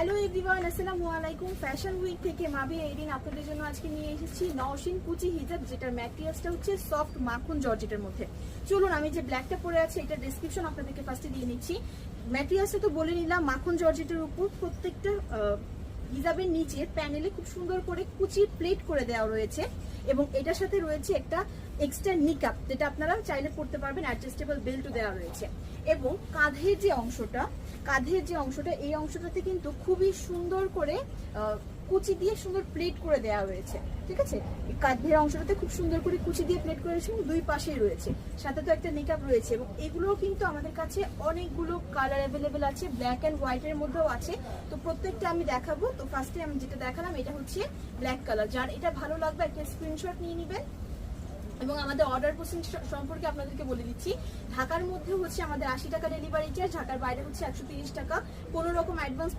Hello everyone, আসসালামু আলাইকুম। Fashion week থেকে মাবি এদিন আপনাদের জন্য আজকে নিয়ে এসেছি নওশিন কুচি হিজাব, যেটার ম্যাটেরিয়ালসটা হচ্ছে সফট মাখন জর্জেটের মধ্যে। চলুন, আমি যে ব্ল্যাকটা পরে আছে এটা ডেসক্রিপশন আপনাদেরকে ফার্স্টে দিয়ে নিচ্ছি। ম্যাটেরিয়ালসটা তো বলে নিলাম, মাখন জর্জেটের উপর প্রত্যেকটা হিজাবের নিচে প্যানেলে খুব সুন্দর করে কুচি প্লেট করে দেওয়া রয়েছে এবং এটার সাথে রয়েছে একটা এক্সট্রা নিকাপ, যেটা আপনারা চাইলে পড়তে পারবেন। অ্যাডজাস্টেবল বেল্টও দেওয়া রয়েছে এবং কাঁধের যে অংশটা এই অংশটাতে কিন্তু খুবই সুন্দর করে কুচি দিয়ে সুন্দর প্লেট করে দেওয়া রয়েছে। ঠিক আছে, কাঁধের অংশটাতে খুব সুন্দর করে কুচি দিয়ে প্লেট করে রয়েছে এবং দুই পাশেই রয়েছে, সাথে তো একটা নিকাপ রয়েছে। এবং এগুলোও কিন্তু আমাদের কাছে অনেকগুলো কালার অ্যাভেলেবেল আছে, ব্ল্যাক অ্যান্ড হোয়াইটের মধ্যেও আছে। তো প্রত্যেকটা আমি দেখাবো। তো ফার্স্টে আমি যেটা দেখালাম এটা হচ্ছে ব্ল্যাক কালার। যার এটা ভালো লাগবে একটা স্ক্রিনশট নিয়ে নেবেন। এবং আমাদের অর্ডার প্রসেস সম্পর্কে আপনাদেরকে বলে দিচ্ছি। ঢাকার মধ্যে হচ্ছে আমাদের 80 টাকা ডেলিভারি চার্জ, ঢাকার বাইরে হচ্ছে 130 টাকা। কোনো রকম অ্যাডভান্স